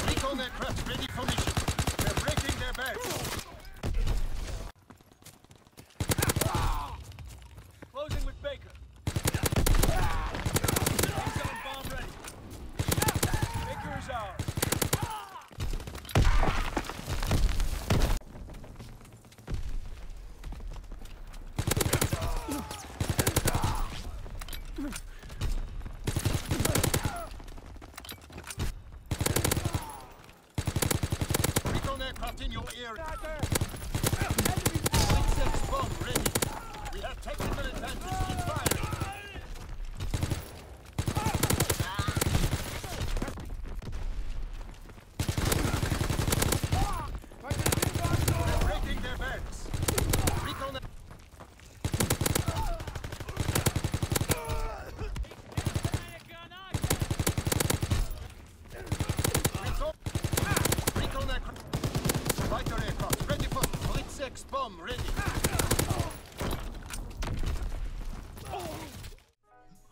Recon aircraft ready for mission. They're breaking their backs. Closing with Baker. Zone bomb ready. Baker is ours. Recon aircraft in your area. .6 bomb ready. We have technical advantage. Keep firing. They're breaking their backs. Recon. Recon aircraft. Fighter aircraft ready for .6 bomb ready.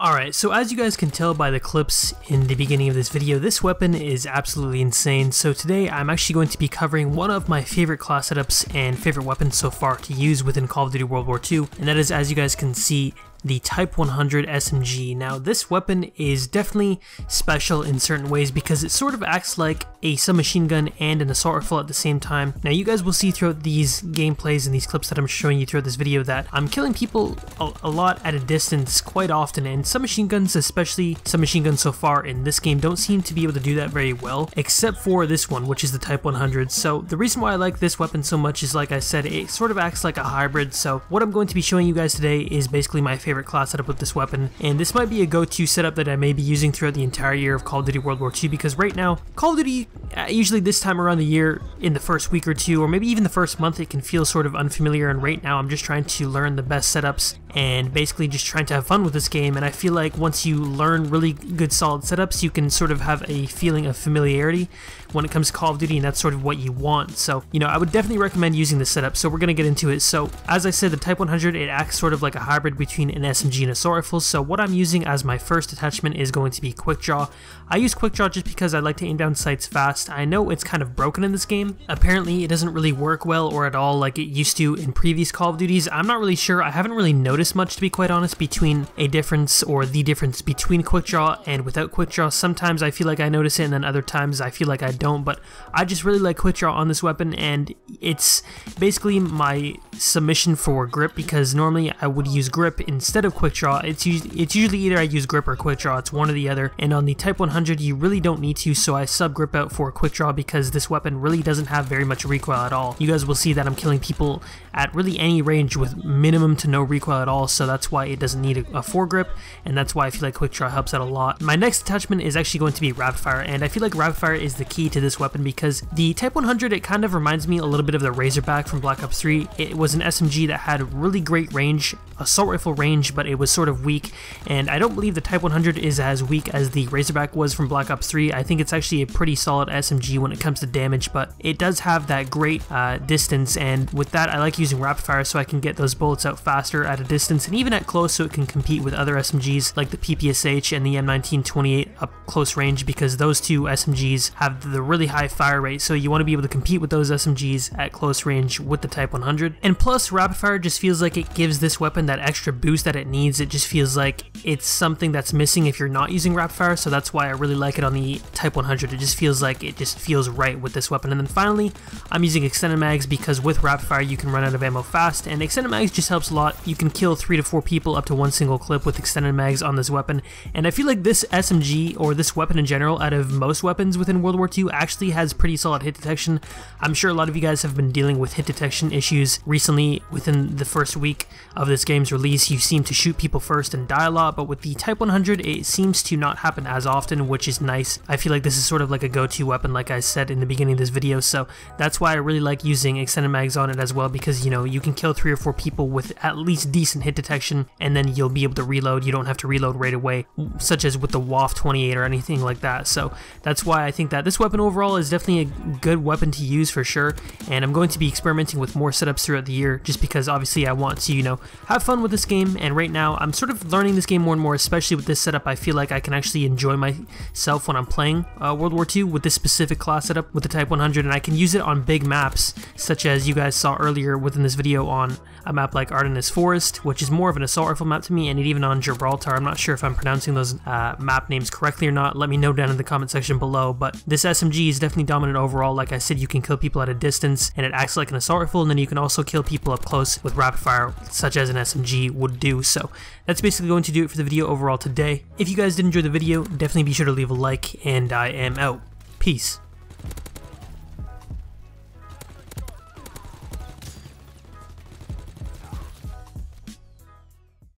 Alright, so as you guys can tell by the clips in the beginning of this video, this weapon is absolutely insane. So today I'm actually going to be covering one of my favorite class setups and favorite weapons so far to use within Call of Duty World War II, and that is, as you guys can see, the Type 100 SMG. Now this weapon is definitely special in certain ways because it sort of acts like a submachine gun and an assault rifle at the same time. Now you guys will see throughout these gameplays and these clips that I'm showing you throughout this video that I'm killing people a lot at a distance quite often, and submachine guns, especially submachine guns so far in this game, don't seem to be able to do that very well, except for this one, which is the Type 100. So the reason why I like this weapon so much is, like I said, it sort of acts like a hybrid. So what I'm going to be showing you guys today is basically my favorite class setup with this weapon, and this might be a go-to setup that I may be using throughout the entire year of Call of Duty World War II, because right now Call of Duty, usually this time around the year, in the first week or two, or maybe even the first month, it can feel sort of unfamiliar, and right now I'm just trying to learn the best setups and basically just trying to have fun with this game. And I feel like once you learn really good solid setups, you can sort of have a feeling of familiarity when it comes to Call of Duty, and that's sort of what you want. So, you know, I would definitely recommend using this setup, so we're going to get into it. So, as I said, the Type 100, it acts sort of like a hybrid between an SMG and assault rifle, so what I'm using as my first attachment is going to be Quick Draw. I use Quick Draw just because I like to aim down sights fast. I know it's kind of broken in this game. Apparently, it doesn't really work well or at all like it used to in previous Call of Duties. I'm not really sure. I haven't really noticed much, to be quite honest, between a difference or the difference between Quick Draw and without Quick Draw. Sometimes I feel like I notice it, and then other times I feel like I don't, but I just really like Quick Draw on this weapon, and it's basically my submission for grip, because normally I would use grip instead of Quick Draw. It's usually either I use grip or Quick Draw, it's one or the other, and on the Type 100 you really don't need to, so I sub grip out for Quick Draw because this weapon really doesn't have very much recoil at all. You guys will see that I'm killing people at really any range with minimum to no recoil at all, so that's why it doesn't need a foregrip, and that's why I feel like Quick Draw helps out a lot. My next attachment is actually going to be Rapid Fire, and I feel like Rapid Fire is the key to this weapon because the Type 100, it kind of reminds me a little bit of the Razorback from Black Ops 3. It was an SMG that had really great range, assault rifle range, but it was sort of weak, and I don't believe the Type 100 is as weak as the Razorback was from Black Ops 3. I think it's actually a pretty solid SMG when it comes to damage, but it does have that great distance, and with that I like using Rapid Fire so I can get those bullets out faster at a distance and even at close, so it can compete with other SMGs like the PPSH and the M1928 up close range, because those two SMGs have the really high fire rate, so you want to be able to compete with those SMGs at close range with the Type 100. And plus, Rapid Fire just feels like it gives this weapon that extra boost that it needs. It just feels like it's something that's missing if you're not using Rapid Fire, so that's why I really like it on the Type 100. It just feels like it just feels right with this weapon. And then finally, I'm using Extended Mags because with Rapid Fire you can run out of ammo fast, and Extended Mags just helps a lot. You can kill 3 to 4 people up to one single clip with Extended Mags on this weapon, and I feel like this SMG, or this weapon in general, out of most weapons within World War II, actually has pretty solid hit detection. I'm sure a lot of you guys have been dealing with hit detection issues recently. Within the first week of this game's release, you seem to shoot people first and die a lot, but with the Type 100 it seems to not happen as often, which is nice. I feel like this is sort of like a go-to weapon, like I said in the beginning of this video, so that's why I really like using Extended Mags on it as well, because, you know, you can kill 3 or 4 people with at least decent hit detection, and then you'll be able to reload. You don't have to reload right away, such as with the WAF 28 or anything like that. So that's why I think that this weapon overall is definitely a good weapon to use for sure, and I'm going to be experimenting with more setups throughout the year, just because obviously I want to, you know, have fun with this game and right now I'm sort of learning this game more and more, especially with this setup. I feel like I can actually enjoy myself when I'm playing World War II with this specific class setup with the Type 100, and I can use it on big maps, such as you guys saw earlier within this video on a map like Ardennes Forest, which is more of an assault rifle map to me, and even on Gibraltar. I'm not sure if I'm pronouncing those map names correctly or not. Let me know down in the comment section below, but this SMG is definitely dominant overall. Like I said, you can kill people at a distance, and it acts like an assault rifle, and then you can also kill people up close with rapid fire, such as an SMG would do. So that's basically going to do it for the video overall today. If you guys did enjoy the video, definitely be sure to leave a like, and I am out. Peace.